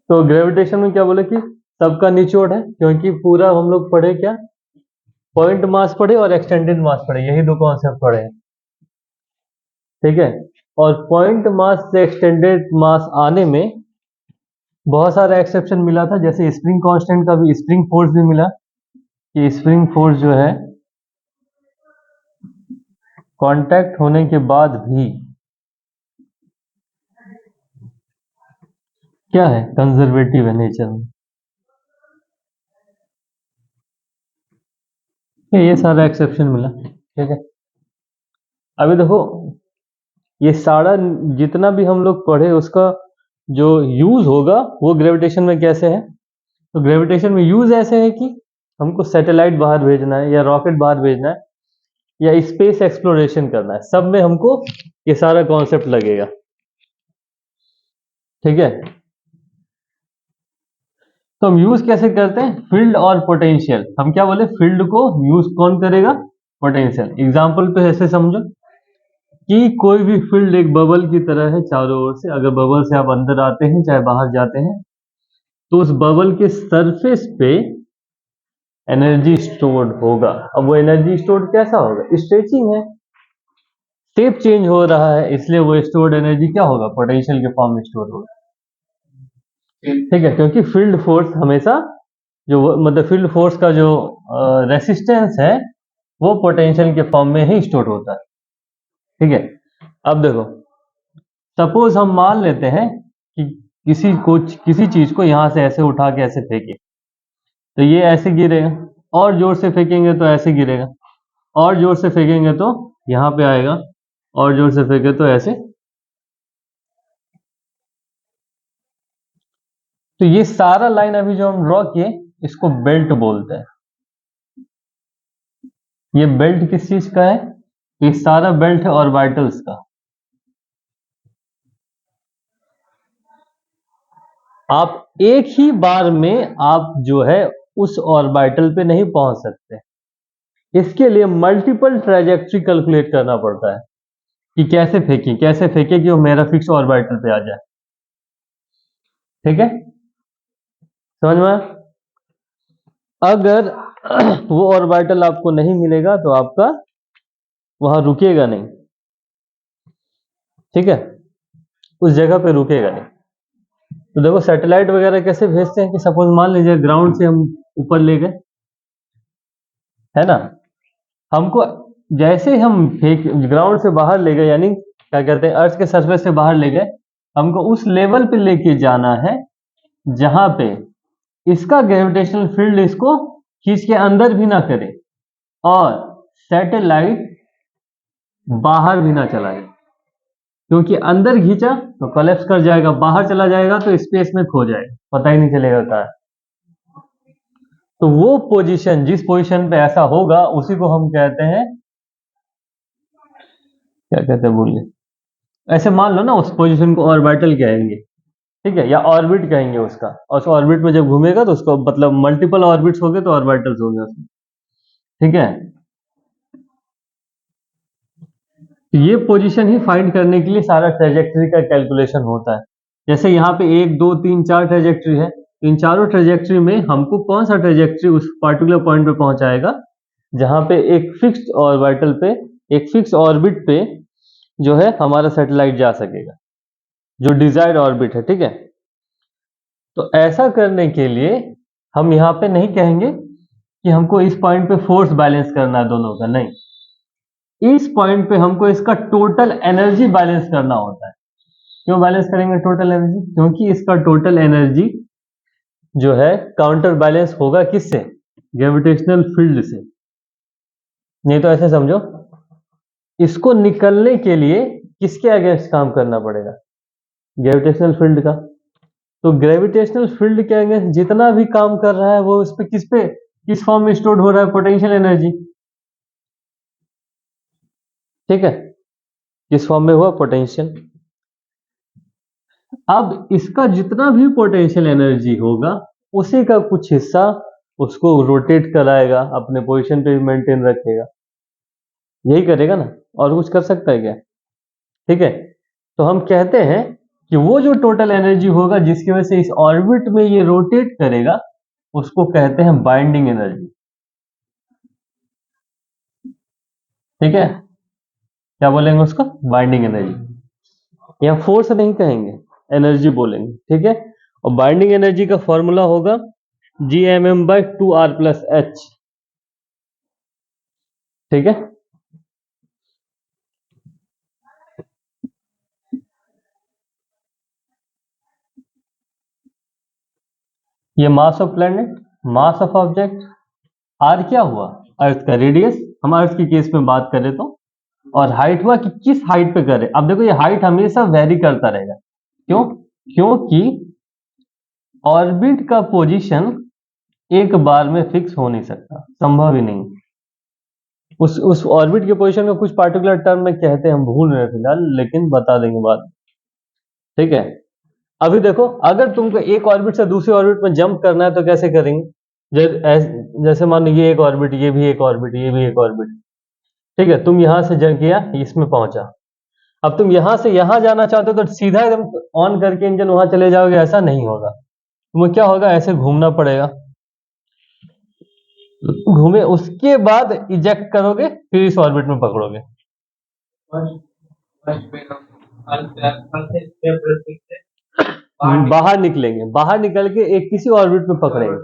तो ग्रेविटेशन में क्या बोले कि सबका निचोड़ है, क्योंकि पूरा हम लोग पढ़े क्या, पॉइंट मास पढ़े और एक्सटेंडेड मास पढ़े, यही दो कॉन्सेप्ट पढ़े हैं, ठीक है। और पॉइंट मास से एक्सटेंडेड मास आने में बहुत सारा एक्सेप्शन मिला था, जैसे स्प्रिंग कांस्टेंट का भी, स्प्रिंग फोर्स भी मिला कि स्प्रिंग फोर्स जो है कांटेक्ट होने के बाद भी क्या है, कंजर्वेटिव है नेचर में। ये सारा एक्सेप्शन मिला, ठीक है। अभी देखो ये सारा जितना भी हम लोग पढ़े उसका जो यूज होगा वो ग्रेविटेशन में कैसे है, तो ग्रेविटेशन में यूज ऐसे है कि हमको सैटेलाइट बाहर भेजना है या रॉकेट बाहर भेजना है या स्पेस एक्सप्लोरेशन करना है, सब में हमको ये सारा कॉन्सेप्ट लगेगा, ठीक है। तो हम यूज कैसे करते हैं, फील्ड और पोटेंशियल। हम क्या बोले, फील्ड को यूज कौन करेगा, पोटेंशियल। एग्जांपल पे ऐसे समझो कि कोई भी फील्ड एक बबल की तरह है चारों ओर से, अगर बबल से आप अंदर आते हैं चाहे बाहर जाते हैं तो उस बबल के सरफेस पे एनर्जी स्टोर्ड होगा। अब वो एनर्जी स्टोर्ड कैसा होगा, स्ट्रेचिंग है, शेप चेंज हो रहा है, इसलिए वो स्टोर्ड एनर्जी क्या होगा, पोटेंशियल के फॉर्म में स्टोर होगा, ठीक है। क्योंकि फील्ड फोर्स हमेशा जो मतलब फील्ड फोर्स का जो रेसिस्टेंस है वो पोटेंशियल के फॉर्म में ही स्टोर होता है, ठीक है। अब देखो सपोज हम मान लेते हैं कि किसी चीज को यहां से ऐसे उठा के ऐसे फेंके तो ये ऐसे गिरेगा, और जोर से फेंकेंगे तो ऐसे गिरेगा, और जोर से फेंकेंगे तो यहां पे आएगा, और जोर से फेंके तो ऐसे। तो ये सारा लाइन अभी जो हम ड्रॉ किए इसको बेल्ट बोलते हैं। ये बेल्ट किस चीज का है, ये सारा बेल्ट है ऑर्बिटल्स का। आप एक ही बार में आप जो है उस ऑर्बिटल पे नहीं पहुंच सकते, इसके लिए मल्टीपल ट्रेजेक्ट्री कैलकुलेट करना पड़ता है कि कैसे फेंके कि वो मेरा फिक्स ऑर्बिटल पे आ जाए, ठीक है, समझ में आया? अगर वो ऑर्बिटल आपको नहीं मिलेगा तो आपका वहां रुकेगा नहीं, ठीक है, उस जगह पे रुकेगा नहीं। तो देखो सैटेलाइट वगैरह कैसे भेजते हैं कि सपोज मान लीजिए ग्राउंड से हम ऊपर ले गए, है ना, हमको जैसे हम फेंक ग्राउंड से बाहर ले गए, यानी क्या कहते हैं अर्थ के सरफेस से बाहर ले गए, हमको उस लेवल पे लेके जाना है जहां पे इसका ग्रेविटेशनल फील्ड इसको खींच के अंदर भी ना करे और सैटेलाइट बाहर भी ना चला जाए, क्योंकि अंदर खींचा तो कोलैप्स कर जाएगा, बाहर चला जाएगा तो स्पेस में खो जाएगा, पता ही नहीं चलेगा कहाँ है। तो वो पोजीशन, जिस पोजीशन पे ऐसा होगा उसी को हम कहते हैं, क्या कहते हैं भूल गए, ऐसे मान लो ना उस पोजीशन को ऑर्बिटल कहेंगे, ठीक है, या ऑर्बिट कहेंगे उसका, और उस ऑर्बिट में जब घूमेगा तो उसको मतलब मल्टीपल ऑर्बिट्स हो गए तो ऑर्बिटल्स हो गए उसमें, ठीक है। तो ये पोजीशन ही फाइंड करने के लिए सारा ट्रेजेक्टरी का कैलकुलेशन होता है। जैसे यहाँ पे 1 2 3 4 ट्रेजेक्टरी है, इन चारों ट्रेजेक्टरी में हमको कौन सा ट्रेजेक्टरी उस पार्टिकुलर पॉइंट पे पहुंचाएगा जहां पे एक फिक्स्ड ऑर्बिटल पे, एक फिक्स ऑर्बिट पे जो है हमारा सैटेलाइट जा सकेगा, जो डिजायर्ड ऑर्बिट है, ठीक है। तो ऐसा करने के लिए हम यहाँ पे नहीं कहेंगे कि हमको इस पॉइंट पे फोर्स बैलेंस करना है दोनों का, नहीं, इस पॉइंट पे हमको इसका टोटल एनर्जी बैलेंस करना होता है। क्यों बैलेंस करेंगे टोटल एनर्जी, क्योंकि इसका टोटल एनर्जी जो है काउंटर बैलेंस होगा किससे, ग्रेविटेशनल फील्ड से। नहीं तो ऐसे समझो इसको निकलने के लिए किसके अगेंस्ट काम करना पड़ेगा, ग्रेविटेशनल फील्ड का। तो ग्रेविटेशनल फील्ड के अगेंस्ट जितना भी काम कर रहा है वो उस पे किस फॉर्म में स्टोर हो रहा है, पोटेंशियल एनर्जी, ठीक है, किस फॉर्म में हुआ, पोटेंशियल। अब इसका जितना भी पोटेंशियल एनर्जी होगा उसी का कुछ हिस्सा उसको रोटेट कराएगा, अपने पोजीशन पे भी मेंटेन रखेगा, यही करेगा ना, और कुछ कर सकता है क्या, ठीक है। तो हम कहते हैं कि वो जो टोटल एनर्जी होगा जिसकी वजह से इस ऑर्बिट में ये रोटेट करेगा, उसको कहते हैं बाइंडिंग एनर्जी। ठीक है, क्या बोलेंगे उसको? Binding energy. या फोर्स नहीं कहेंगे, एनर्जी बोलेंगे। ठीक है, और बाइंडिंग एनर्जी का फॉर्मूला होगा Gmm/2r+h। ठीक है, ये mass of planet, mass of object, R क्या हुआ? अर्थ का रेडियस, हम अर्थ के केस में बात करें तो, और हाइट हुआ कि किस हाइट पे करे। अब देखो ये हाइट हमेशा वेरी करता रहेगा। क्यों? क्योंकि ऑर्बिट का पोजीशन एक बार में फिक्स हो नहीं सकता, संभव ही नहीं। उस ऑर्बिट के पोजीशन का कुछ पार्टिकुलर टर्म में कहते हैं, हम भूल रहे हैं फिलहाल, लेकिन बता देंगे बाद में। ठीक है, अभी देखो अगर तुमको एक ऑर्बिट से दूसरे ऑर्बिट में जंप करना है तो कैसे करेंगे? जैसे मान लो ये एक ऑर्बिट, ये भी एक ऑर्बिट, ये भी एक ऑर्बिट। ठीक है, तुम यहां से जंप किया, इसमें पहुंचा। अब तुम यहां से यहां जाना चाहते हो तो सीधा एकदम ऑन करके इंजन वहां चले जाओगे, ऐसा नहीं होगा। तुम्हें क्या होगा? ऐसे घूमना पड़ेगा, घूमे उसके बाद इजेक्ट करोगे, फिर इस ऑर्बिट में पकड़ोगे। बाहर निकलेंगे, बाहर निकल के एक किसी ऑर्बिट में पकड़ेंगे।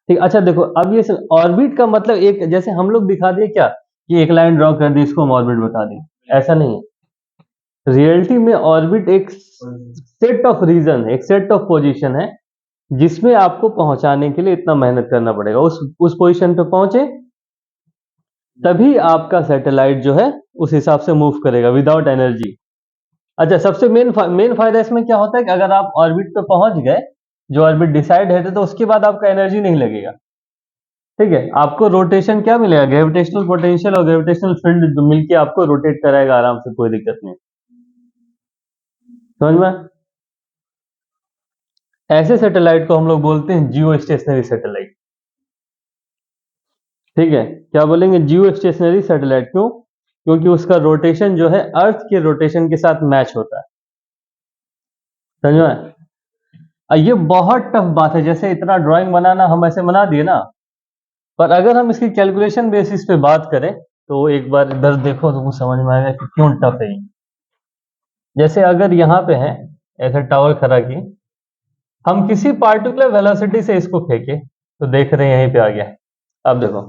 ठीक, अच्छा देखो अब ये ऑर्बिट का मतलब एक, जैसे हम लोग दिखा दिए क्या कि एक लाइन ड्रॉ कर दी, इसको हम ऑर्बिट बता दें, ऐसा नहीं है। रियलिटी में ऑर्बिट एक सेट ऑफ रीजन है, एक सेट ऑफ पोजीशन है जिसमें आपको पहुंचाने के लिए इतना मेहनत करना पड़ेगा। उस पोजीशन पे पहुंचे तभी आपका सैटेलाइट जो है उस हिसाब से मूव करेगा विदाउट एनर्जी। अच्छा, सबसे मेन फायदा इसमें क्या होता है कि अगर आप ऑर्बिट पे पहुंच गए, जो ऑर्बिट डिसाइड है, तो उसके बाद आपका एनर्जी नहीं लगेगा। ठीक है, आपको रोटेशन क्या मिलेगा? ग्रेविटेशनल पोटेंशियल और ग्रेविटेशनल फील्ड मिलके आपको रोटेट कराएगा आराम से, कोई दिक्कत नहीं। समझ में? ऐसे सैटेलाइट को हम लोग बोलते हैं जियो स्टेशनरी सैटेलाइट। ठीक है, क्या बोलेंगे? जियो स्टेशनरी सैटेलाइट। क्यों? क्योंकि उसका रोटेशन जो है अर्थ के रोटेशन के साथ मैच होता है। समझ में? ये बहुत टफ बात है, जैसे इतना ड्राइंग बनाना हम ऐसे बना दिए ना, पर अगर हम इसकी कैलकुलेशन बेसिस पे बात करें तो एक बार इधर देखो तो समझ में आएगा कि क्यों टफ है ये। जैसे अगर यहाँ पे है ऐसा टावर खड़ा की, हम किसी पार्टिकुलर वेलोसिटी से इसको फेंके, तो देख रहे हैं यहीं पे आ गया। अब देखो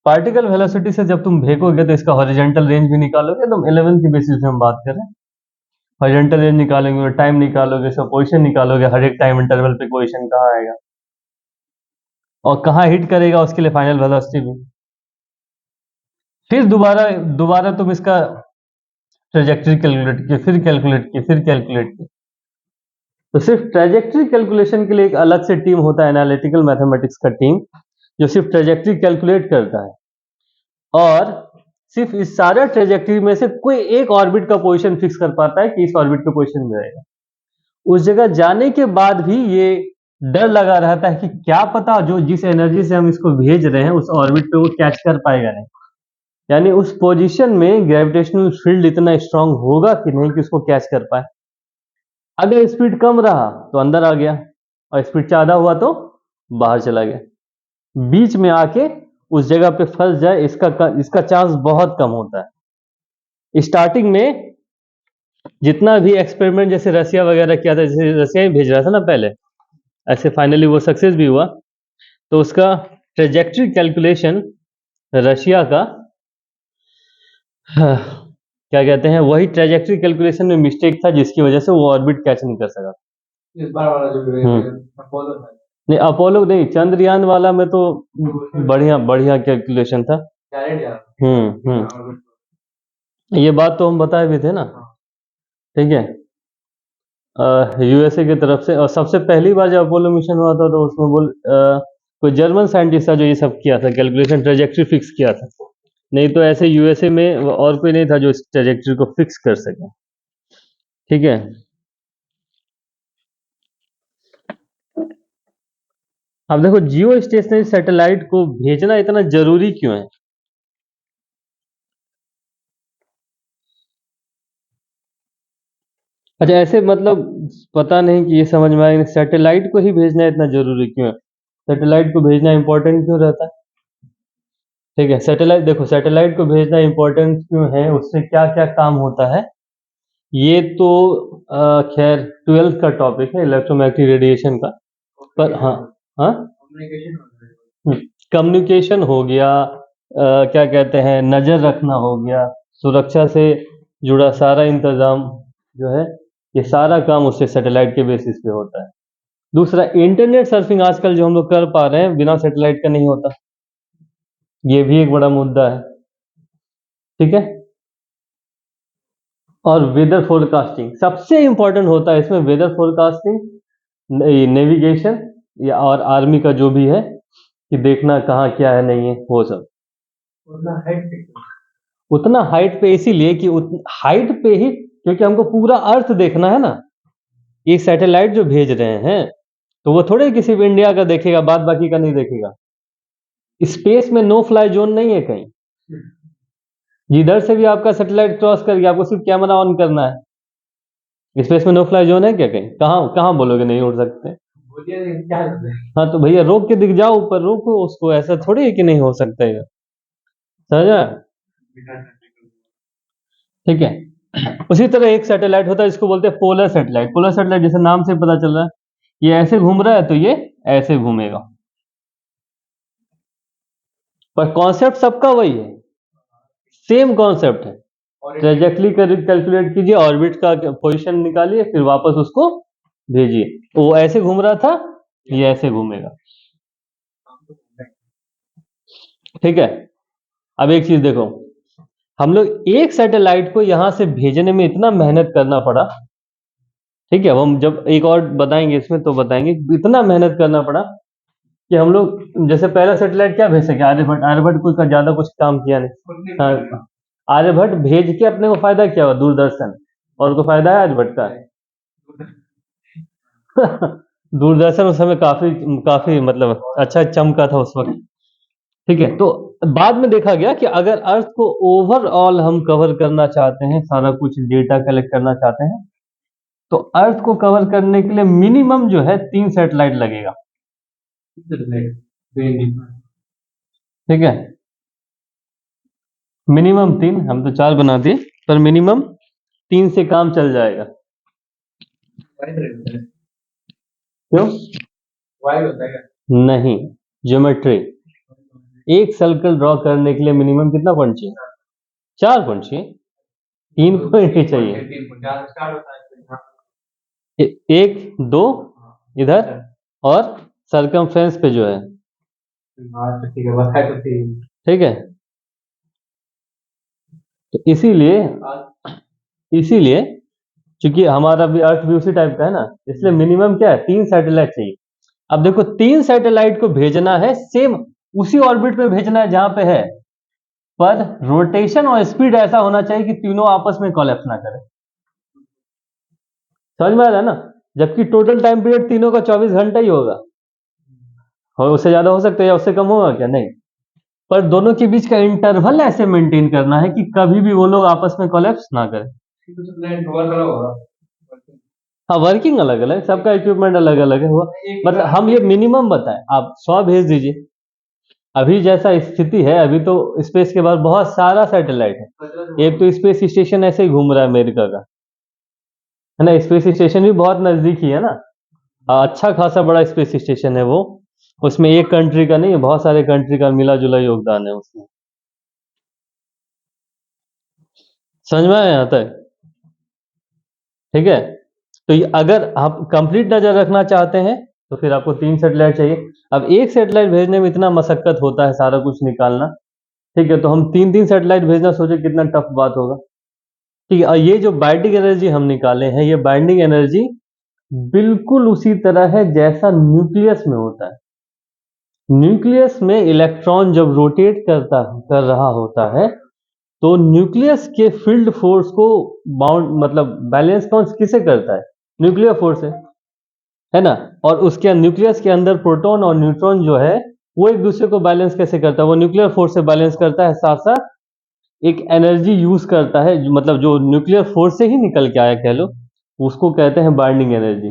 पार्टिकल वेलोसिटी से जब तुम फेंकोगे तो इसका हॉरिजॉन्टल रेंज भी निकालोगे, तुम 11 की बेसिस पे हम बात कर रहे हैं। हॉरिजॉन्टल रेंज निकालोगे, टाइम निकालोगे, सब पोजीशन निकालोगे, हर एक टाइम इंटरवल पे पोजीशन कहाँ आएगा और कहाँ हिट करेगा, उसके लिए फाइनल वेलोसिटी भी। फिर दोबारा दोबारा तुम इसका ट्रेजेक्टरी कैलकुलेट किए, फिर कैलकुलेट किए, फिर कैलकुलेट किए। तो सिर्फ ट्रेजेक्टरी कैलकुलेशन के लिए एक अलग से टीम होता है, एनालिटिकल मैथमेटिक्स का टीम, जो सिर्फ ट्रेजेक्टरी कैलकुलेट करता है और सिर्फ इस सारे ट्रेजेक्टरी में से कोई एक ऑर्बिट का पोजीशन फिक्स कर पाता है कि इस ऑर्बिट के पोजीशन में रहेगा। उस जगह जाने के बाद भी ये डर लगा रहता है कि क्या पता जो जिस एनर्जी से हम इसको भेज रहे हैं उस ऑर्बिट पे वो कैच कर पाएगा नहीं, यानी उस पोजीशन में ग्रेविटेशनल फील्ड इतना स्ट्रांग होगा कि नहीं कि उसको कैच कर पाए। अगर स्पीड कम रहा तो अंदर आ गया और स्पीड ज्यादा हुआ तो बाहर चला गया। बीच में आके उस जगह पे फंस जाए, इसका चांस बहुत कम होता है। स्टार्टिंग में जितना भी एक्सपेरिमेंट जैसे रसिया वगैरह किया था, जैसे रसिया ही भेज रहा था ना पहले, ऐसे फाइनली वो सक्सेस भी हुआ, तो उसका ट्रेजेक्टरी कैलकुलेशन रशिया का क्या कहते हैं, वही ट्रेजेक्टरी कैलकुलेशन में मिस्टेक था जिसकी वजह से वो ऑर्बिट कैच नहीं कर सका। इस बार वाला जो अपोलो था, नहीं अपोलो नहीं, चंद्रयान वाला में तो बढ़िया बढ़िया कैलकुलेशन था। ये बात तो हम बताए भी थे ना। ठीक है, यूएसए की तरफ से, और सबसे पहली बार जब अपोलो मिशन हुआ था तो उसमें कोई जर्मन साइंटिस्ट था जो ये सब किया था, कैलकुलेशन ट्रेजेक्टरी फिक्स किया था। नहीं तो ऐसे यूएसए में और कोई नहीं था जो इस ट्रेजेक्टरी को फिक्स कर सके। ठीक है, अब देखो जियो स्टेशनरी सैटेलाइट को भेजना इतना जरूरी क्यों है? अच्छा, ऐसे मतलब पता नहीं कि ये समझ में आया, सैटेलाइट को ही भेजना इतना जरूरी क्यों है? सैटेलाइट को भेजना इंपॉर्टेंट क्यों रहता है? ठीक है, सैटेलाइट देखो, सैटेलाइट को भेजना इंपॉर्टेंट क्यों है, उससे क्या क्या काम होता है, ये तो खैर 12th का टॉपिक है, इलेक्ट्रोमैग्नेटिक रेडिएशन का। पर हाँ, हाँ, कम्युनिकेशन हो गया, क्या कहते हैं, नजर रखना हो गया, सुरक्षा से जुड़ा सारा इंतजाम जो है, ये सारा काम उससे सैटेलाइट के बेसिस पे होता है। दूसरा, इंटरनेट सर्फिंग आजकल जो हम लोग कर पा रहे हैं बिना सैटेलाइट का नहीं होता, ये भी एक बड़ा मुद्दा है। ठीक है, और वेदर फोरकास्टिंग सबसे इंपॉर्टेंट होता है इसमें, वेदर फोरकास्टिंग, नेविगेशन या और आर्मी का जो भी है कि देखना कहाँ क्या है नहीं है, वो सब। उतना हाइट पे इसीलिए कि हाइट पे ही, क्योंकि हमको पूरा अर्थ देखना है ना। ये सैटेलाइट जो भेज रहे हैं तो वो थोड़े किसी भी इंडिया का देखेगा, बाद बाकी का नहीं देखेगा। स्पेस में नो फ्लाई जोन नहीं है कहीं, जिधर से भी आपका सैटेलाइट क्रॉस कर गया आपको सिर्फ कैमरा ऑन करना है। स्पेस में नो फ्लाई जोन है क्या कहीं? कहाँ कहाँ बोलोगे नहीं उड़ सकते? हाँ तो भैया रोक के दिख जाओ ऊपर, रोको उसको, ऐसा थोड़ी है कि नहीं हो सकता है, समझा? ठीक है, उसी तरह एक सैटेलाइट होता है जिसको बोलते हैं पोलर सैटेलाइट। पोलर सैटेलाइट जैसे नाम से पता चल रहा है, ये ऐसे घूम रहा है तो ये ऐसे घूमेगा, पर कॉन्सेप्ट सबका वही है, सेम कॉन्सेप्ट है। ट्रेजेक्टरी कैलकुलेट कीजिए, ऑर्बिट का पोजीशन निकालिए, फिर वापस उसको भेजिए। वो ऐसे घूम रहा था, ये ऐसे घूमेगा। ठीक है, अब एक चीज देखो, हम लोग एक सैटेलाइट को यहां से भेजने में इतना मेहनत करना पड़ा। ठीक है, अब हम जब एक और बताएंगे इसमें तो बताएंगे इतना मेहनत करना पड़ा कि हम लोग जैसे पहला सैटेलाइट क्या भेज सके, आर्यभट्ट। आर्यभट्ट कोई का ज्यादा कुछ काम किया नहीं। हाँ, आर्यभट्ट भेज के अपने को फायदा क्या हुआ? दूरदर्शन। और को फायदा है आर्यभट्ट का? दूरदर्शन उस समय काफी काफी मतलब अच्छा चमका था उस वक्त। ठीक है, तो बाद में देखा गया कि अगर अर्थ को ओवरऑल हम कवर करना चाहते हैं, सारा कुछ डेटा कलेक्ट करना चाहते हैं, तो अर्थ को कवर करने के लिए मिनिमम जो है 3 सैटेलाइट लगेगा। ठीक है, मिनिमम 3, हम तो 4 बना दिए, पर मिनिमम 3 से काम चल जाएगा। क्यों? नहीं, ज्योमेट्री। एक सर्कल ड्रॉ करने के लिए मिनिमम कितना पॉइंट चाहिए? 4 पॉइंट चाहिए, 3 पॉइंट ही चाहिए। एक, दो इधर, और सरकमफ्रेंस पे जो है। ठीक है, तो इसीलिए इसीलिए चूंकि हमारा भी अर्थ भी उसी टाइप का है ना, इसलिए मिनिमम क्या है, 3 सैटेलाइट चाहिए। अब देखो, 3 सैटेलाइट को भेजना है सेम उसी ऑर्बिट पे भेजना है जहां पे है, पर रोटेशन और स्पीड ऐसा होना चाहिए कि तीनों आपस में कोलैप्स ना करें। समझ में आ रहा है ना? जबकि टोटल टाइम पीरियड तीनों का 24 घंटा ही होगा, और उससे ज्यादा हो सकता है या उससे कम होगा क्या? नहीं, पर दोनों के बीच का इंटरवल ऐसे मेंटेन करना है कि कभी भी वो लोग आपस में कोलैप्स ना करें। हाँ, वर्किंग अलग अलग, सबका इक्विपमेंट अलग अलग है, हुआ मतलब हम ये मिनिमम बताएं, आप 100 भेज दीजिए। अभी जैसा स्थिति है, अभी तो स्पेस के बाद बहुत सारा सैटेलाइट है। एक तो स्पेस स्टेशन ऐसे ही घूम रहा है अमेरिका का, है ना? स्पेस स्टेशन भी बहुत नजदीक ही है ना, अच्छा खासा बड़ा स्पेस स्टेशन है वो। उसमें एक कंट्री का नहीं है, बहुत सारे कंट्री का मिला जुला योगदान है उसमें। समझ में आया यहाँ तक? ठीक है, तो ये अगर आप कंप्लीट नजर रखना चाहते हैं तो फिर आपको 3 सैटेलाइट चाहिए। अब एक सैटेलाइट भेजने में इतना मशक्कत होता है सारा कुछ निकालना। ठीक है, तो हम 3 सैटेलाइट भेजना सोचे कितना टफ बात होगा। ठीक है, और ये जो बाइंडिंग एनर्जी हम निकाले हैं, ये बाइंडिंग एनर्जी बिल्कुल उसी तरह है जैसा न्यूक्लियस में होता है। न्यूक्लियस में इलेक्ट्रॉन जब रोटेट कर रहा होता है, तो न्यूक्लियस के फील्ड फोर्स को बाउंड मतलब बैलेंस कौन किसे करता है? न्यूक्लियर फोर्स है ना? और उसके न्यूक्लियस के अंदर प्रोटॉन और न्यूट्रॉन जो है, वो एक दूसरे को बैलेंस कैसे करता है? वो न्यूक्लियर फोर्स से बैलेंस करता है, साथ साथ एक एनर्जी यूज करता है, मतलब जो न्यूक्लियर फोर्स से ही निकल के आया कह लो, उसको कहते हैं बाइंडिंग एनर्जी।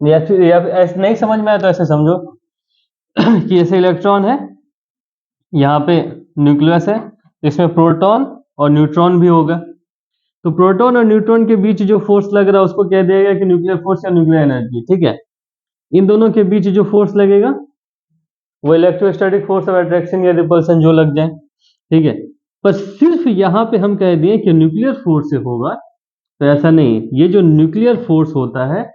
या फिर ऐसे नहीं समझ में आया तो ऐसे समझो कि ऐसे इलेक्ट्रॉन है, यहाँ पे न्यूक्लियस है, इसमें प्रोटॉन और न्यूट्रॉन भी होगा। तो प्रोटॉन और न्यूट्रॉन के बीच जो फोर्स लग रहा है उसको कह दिया गया कि न्यूक्लियर फोर्स या न्यूक्लियर एनर्जी। ठीक है, इन दोनों के बीच जो फोर्स लगेगा वो इलेक्ट्रोस्टैटिक फोर्स ऑफ अट्रैक्शन या रिपल्सन जो लग जाए। ठीक है, पर सिर्फ यहाँ पे हम कह दिए कि न्यूक्लियर फोर्स से होगा, तो ऐसा नहीं। ये जो न्यूक्लियर फोर्स होता है,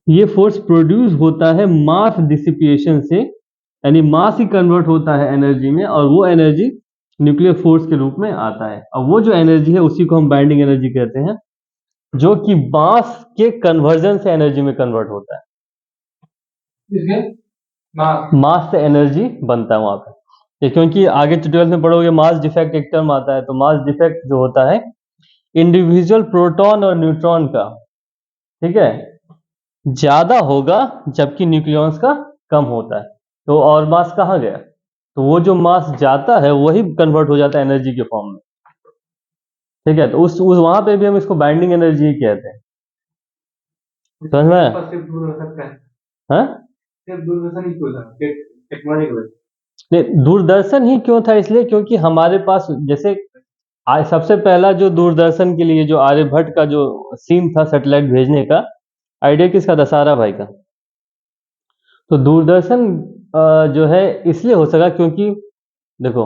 ये फोर्स प्रोड्यूस होता है मास डिसिपिएशन से, यानी मास ही कन्वर्ट होता है एनर्जी में, और वो एनर्जी न्यूक्लियर फोर्स के रूप में आता है। और वो जो एनर्जी है उसी को हम बाइंडिंग एनर्जी कहते हैं, जो कि मास के कन्वर्जन से एनर्जी में कन्वर्ट होता है। मास से एनर्जी बनता है वहां पे। ये क्योंकि आगे ट्वेल्थ में पढ़ोगे, मास डिफेक्ट एक टर्म आता है। तो मास डिफेक्ट जो होता है इंडिविजुअल प्रोटॉन और न्यूट्रॉन का, ठीक है, ज्यादा होगा जबकि न्यूक्लियॉन्स का कम होता है। तो और मास कहाँ गया? तो वो जो मास जाता है वही कन्वर्ट हो जाता है एनर्जी के फॉर्म में। ठीक है, तो उस वहां पे भी हम इसको बाइंडिंग एनर्जी ही कहते हैं। समझ में आया? हाँ? नहीं, दूरदर्शन ही क्यों था? इसलिए क्योंकि हमारे पास जैसे आज सबसे पहला जो दूरदर्शन के लिए जो आर्यभट्ट का जो सीन था सैटेलाइट भेजने का, आइडिया किसका था? सारा भाई का। तो दूरदर्शन जो है इसलिए हो सका क्योंकि देखो,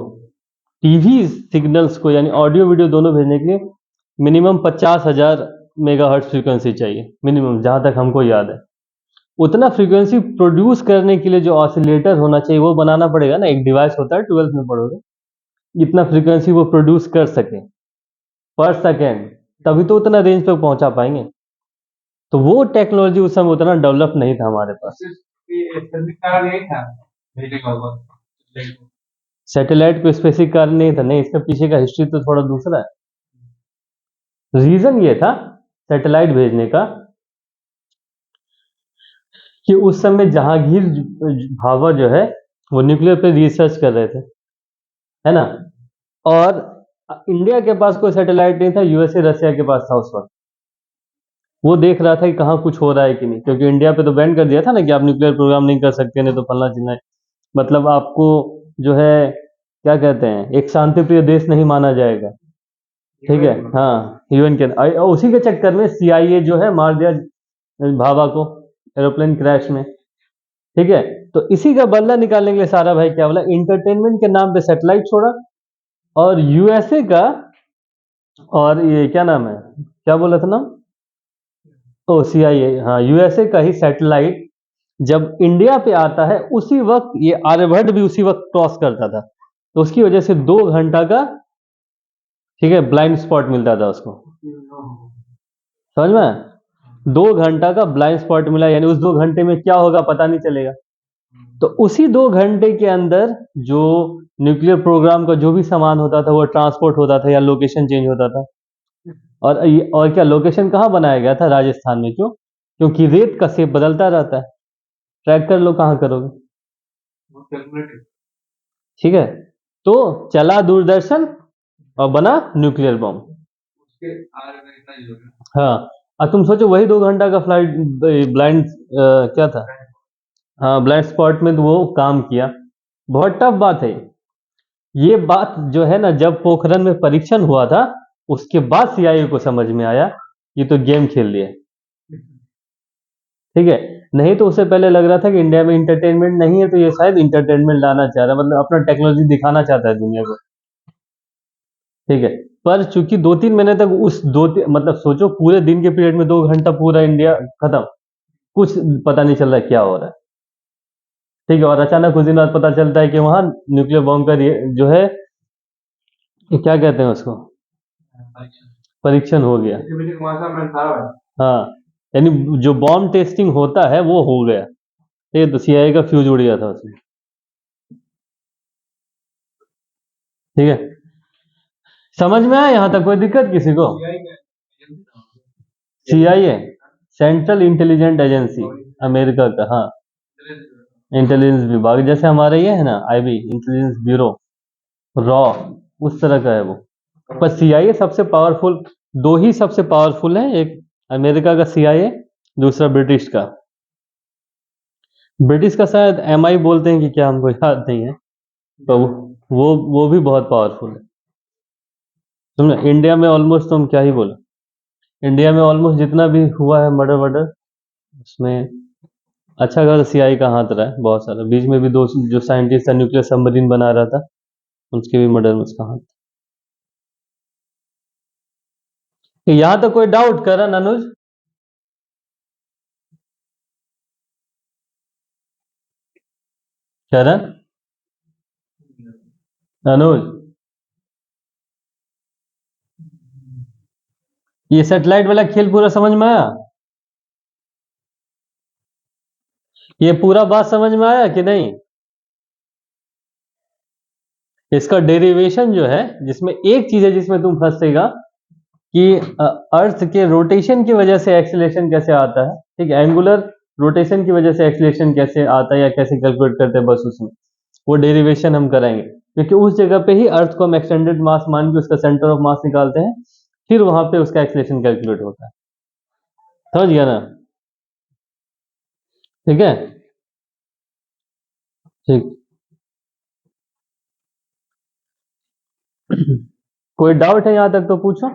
टीवी सिग्नल्स को यानी ऑडियो वीडियो दोनों भेजने के लिए मिनिमम 50,000 मेगाहर्ट्ज फ्रीक्वेंसी चाहिए, मिनिमम, जहां तक हमको याद है। उतना फ्रीक्वेंसी प्रोड्यूस करने के लिए जो ऑसिलेटर होना चाहिए वो बनाना पड़ेगा ना। एक डिवाइस होता है, 12th में पढ़ोगे, इतना फ्रीक्वेंसी वो प्रोड्यूस कर सके पर सेकेंड, तभी तो उतना रेंज पे पहुंचा पाएंगे। तो वो टेक्नोलॉजी उस समय उतना डेवलप नहीं था हमारे पास। सैटेलाइट को स्पेसिफिक कारण नहीं था, नहीं, इसके पीछे का हिस्ट्री तो थोड़ा दूसरा है। रीजन ये था सैटेलाइट भेजने का कि उस समय जहांगीर भाभा जो है वो न्यूक्लियर पे रिसर्च कर रहे थे, है ना। और इंडिया के पास कोई सैटेलाइट नहीं था, यूएसए रशिया के पास था उस वक्त। वो देख रहा था कि कहाँ कुछ हो रहा है कि नहीं, क्योंकि इंडिया पे तो बैन कर दिया था ना कि आप न्यूक्लियर प्रोग्राम नहीं कर सकते, नहीं तो फलना चिन्ह, मतलब आपको जो है क्या कहते हैं, एक शांति प्रिय देश नहीं माना जाएगा। ठीक है, हाँ, यूएन के उसी के चक्कर में सीआईए जो है मार दिया भाभा को एरोप्लेन क्रैश में। ठीक है, तो इसी का बदला निकालने के लिए सारा भाई क्या बोला, इंटरटेनमेंट के नाम पे सैटेलाइट छोड़ा, और यूएसए का, और ये क्या नाम है, क्या बोला था नाम, ओ सीआईए, हाँ, यूएसए का ही सैटेलाइट जब इंडिया पे आता है उसी वक्त ये आर्यभट्ट भी उसी वक्त क्रॉस करता था, तो उसकी वजह से 2 घंटा का, ठीक है, ब्लाइंड स्पॉट मिलता था उसको। समझ में? 2 घंटा का ब्लाइंड स्पॉट मिला, यानी उस 2 घंटे में क्या होगा पता नहीं चलेगा। तो उसी 2 घंटे के अंदर जो न्यूक्लियर प्रोग्राम का जो भी सामान होता था वो ट्रांसपोर्ट होता था या लोकेशन चेंज होता था। और क्या लोकेशन कहाँ बनाया गया था? राजस्थान में। क्यों? क्योंकि रेत का शेप बदलता रहता है, ट्रैक कर लो कहाँ करोगे। ठीक है, तो चला दूरदर्शन और बना न्यूक्लियर बॉम्ब। हाँ, अब तुम सोचो वही 2 घंटा का फ्लाइट ब्लाइंड क्या था, हाँ, ब्लाइंड स्पॉट में तो वो काम किया। बहुत टफ बात है ये बात जो है ना, जब पोखरण में परीक्षण हुआ था उसके बाद सीआईए को समझ में आया ये तो गेम खेल लिया। ठीक है, नहीं तो उससे पहले लग रहा था कि इंडिया में इंटरटेनमेंट नहीं है, तो ये शायद इंटरटेनमेंट लाना चाह रहा है, मतलब अपना टेक्नोलॉजी दिखाना चाहता है दुनिया को। ठीक है, पर चूंकि 2-3 महीने तक मतलब सोचो पूरे दिन के पीरियड में 2 घंटा पूरा इंडिया खत्म, कुछ पता नहीं चल रहा है क्या हो रहा है। ठीक है, और अचानक कुछ दिन बाद पता चलता है कि वहां न्यूक्लियर बॉम्ब का जो है क्या कहते हैं उसको, परीक्षण हो गया। हाँ, यानी जो बॉम्ब टेस्टिंग होता है वो हो गया। ठीक है, तो सीआईए का फ्यूज उड़ गया था उसमें। ठीक है, समझ में आया यहां तक? कोई दिक्कत किसी को? CIA central intelligent agency, America का, हाँ, इंटेलिजेंस विभाग, जैसे हमारा ये है ना आईबी, इंटेलिजेंस ब्यूरो, रॉ, उस तरह का है वो। पर सीआईए सबसे पावरफुल दो ही सबसे पावरफुल है, एक अमेरिका का CIA, दूसरा ब्रिटिश का। ब्रिटिश का शायद MI बोलते हैं कि क्या, हमको याद नहीं है, तो वो भी बहुत पावरफुल है। तुमने इंडिया में ऑलमोस्ट, तुम क्या ही बोला, इंडिया में ऑलमोस्ट जितना भी हुआ है मर्डर वर्डर, उसमें अच्छा खासा CIA का हाथ रहा है, बहुत सारा। बीच में भी दो जो साइंटिस्ट था, न्यूक्लियर सबमरीन बना रहा था, उसके भी मर्डर में उसका हाथ। यहाँ तो कोई डाउट करण अनुज? करण, अनुज, ये सेटेलाइट वाला खेल पूरा समझ में आया? ये पूरा बात समझ में आया कि नहीं? इसका डेरिवेशन जो है, जिसमें एक चीज है जिसमें तुम फंसेगा कि अर्थ के रोटेशन की वजह से एक्सीलरेशन कैसे आता है, ठीक है, एंगुलर रोटेशन की वजह से एक्सीलरेशन कैसे आता है या कैसे कैलकुलेट करते हैं, बस उसमें वो डेरिवेशन हम कराएंगे, क्योंकि उस जगह पे ही अर्थ को हम एक्सटेंडेड मास मान के उसका सेंटर ऑफ मास निकालते हैं, फिर वहां पे उसका एक्सीलरेशन कैलकुलेट होता है। समझ गया ना? ठीक है, ठीक। कोई डाउट है यहाँ तक तो पूछो।